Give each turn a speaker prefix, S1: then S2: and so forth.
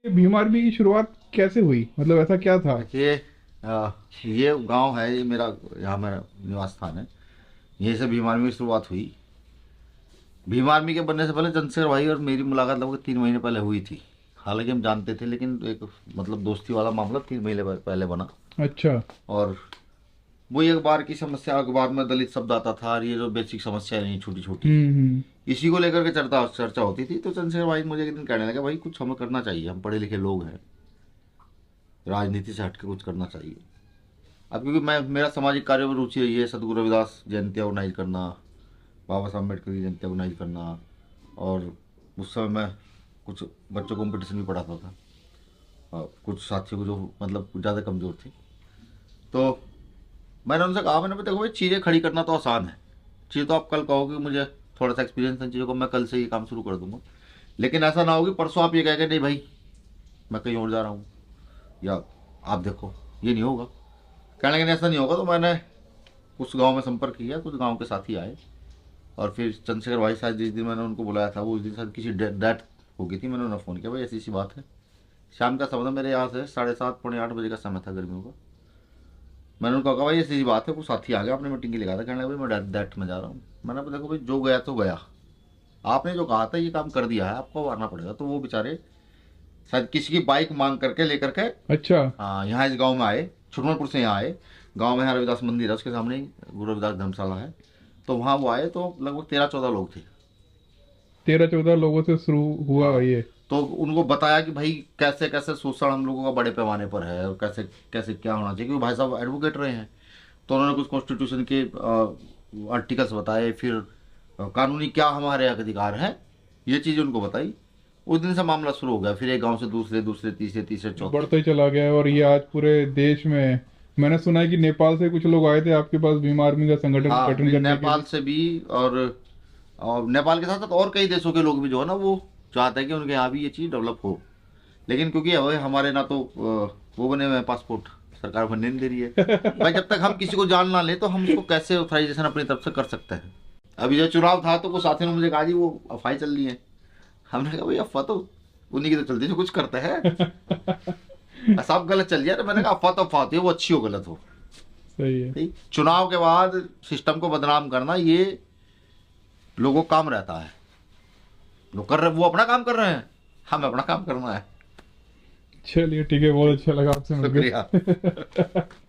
S1: ये भीम आर्मी की शुरुआत कैसे हुई, मतलब ऐसा क्या था?
S2: देखिए, ये गांव है, ये मेरा, यहाँ मेरा निवास स्थान है। यहीं से भीम आर्मी की शुरुआत हुई। भीम आर्मी के बनने से पहले चंद्रशेखर भाई और मेरी मुलाकात लगभग 3 महीने पहले हुई थी। हालांकि हम जानते थे, लेकिन एक मतलब दोस्ती वाला मामला 3 महीने पहले बना।
S1: अच्छा।
S2: और वही अखबार की समस्या, अखबार में दलित शब्द आता था, और ये जो बेसिक समस्या है छोटी छोटी,
S1: हम्म।
S2: इसी को लेकर के चर्चा चर्चा होती थी। तो चंद्रशेखर भाई मुझे एक दिन कहने लगे, भाई कुछ हमें करना चाहिए, हम पढ़े लिखे लोग हैं, राजनीति से हटके कुछ करना चाहिए। अब क्योंकि मैं, मेरा सामाजिक कार्यों में रुचि रही है, सदगुरु रविदास जयंती ऑर्गेनाइज करना, बाबा साहब अम्बेडकर की जयंती ऑर्गेनाइज करना, और उस समय मैं कुछ बच्चों को कॉम्पिटिशन भी पढ़ाता था, और कुछ साथियों को जो मतलब ज़्यादा कमज़ोर थे। तो मैंने उनसे कहा, मैंने देखो भाई, चीज़ें खड़ी करना तो आसान है। चीज़ें तो आप कल कहोगे मुझे थोड़ा सा एक्सपीरियंस है चीज़ों को, मैं कल से ये काम शुरू कर दूंगा। लेकिन ऐसा ना हो कि परसों आप ये कहेंगे नहीं भाई मैं कहीं और जा रहा हूँ, या आप देखो, ये नहीं होगा। कहने लगे नहीं, ऐसा नहीं होगा। तो मैंने उस गांव में संपर्क किया, कुछ गांव के साथी आए, और फिर चंद्रशेखर भाई शायद जिस दिन मैंने उनको बुलाया था, वो उस दिन शायद किसी डेथ हो गई थी। मैंने उन्हें फ़ोन किया, भाई ऐसी सी बात है। शाम का समय था, मेरे यहाँ से 7:30 पौने 8 बजे का समय था, गर्मियों का। मैंने उनको कहा, भाई ऐसी सी बात है, वो साथी आ गया अपने मीटिंग के लिए, कहा था। कहने लगा, भाई मैं डेथ में जा रहा हूँ। मैंने कहा, देखो भाई, जो गया तो गया, आपने जो कहा था ये काम कर दिया है, आपको मारना पड़ेगा। तो वो बेचारे शायद किसी की बाइक मांग करके लेकर के,
S1: अच्छा।
S2: हाँ, यहाँ इस गांव में आए, छुटमलपुर से यहाँ आए। गांव में यहाँ रविदास मंदिर है, उसके सामने ही गुरु रविदास धर्मशाला है। तो वहाँ वो आए, तो लगभग 13-14 लोग थे।
S1: 13-14 लोगों से शुरू हुआ
S2: हाँ।
S1: ये?
S2: तो उनको बताया कि भाई कैसे कैसे शोषण हम लोगों का बड़े पैमाने पर है, और कैसे कैसे क्या होना चाहिए, क्योंकि भाई साहब एडवोकेट रहे हैं। तो उन्होंने कुछ कॉन्स्टिट्यूशन के आर्टिकल्स बताए, फिर कानूनी क्या हमारे अधिकार हैं, ये चीज़ उनको बताई। उस दिन से मामला शुरू हो गया, फिर एक गांव से दूसरे, दूसरे तीसरे, तीसरे चौथे।
S1: बढ़ते ही चला गया है, और ये आज पूरे देश में है। मैंने सुना है कि नेपाल से कुछ लोग आए थे आपके पास भीम आर्मी का संगठन
S2: हाँ,
S1: गठन करने के
S2: नेपाल
S1: लिए।
S2: से भी, और नेपाल के साथ साथ और कई देशों के लोग भी जो है ना, वो चाहते हैं कि उनके यहाँ भी ये चीज़ डेवलप हो। लेकिन क्योंकि हमारे ना तो वो बने हुए हैं पासपोर्ट, सरकार बनने नहीं दे रही है। भाई जब तक हम किसी को जान ना ले, तो हम उसको कैसे ऑथराइजेशन अपनी तरफ से कर सकते हैं। अभी जो चुनाव था, तो कुछ साथियों ने मुझे कहा, जी वो अफवाह चल रही है। हमने कहा, भाई अफवाह तो उन्हीं की तो चलती है जो कुछ करते हैं। सब गलत चल रही है। तो मैंने कहा, अफवाह तो अफवाह होती है, वो अच्छी हो गलत हो।
S1: सही है।
S2: ठीक, चुनाव के बाद सिस्टम को बदनाम करना, ये लोगों को काम रहता है। जो कर रहे, वो अपना काम कर रहे हैं, हमें अपना काम करना है।
S1: चलिए ठीक है, बहुत अच्छा लगा आपसे
S2: शुक्रिया।
S1: मिलकर।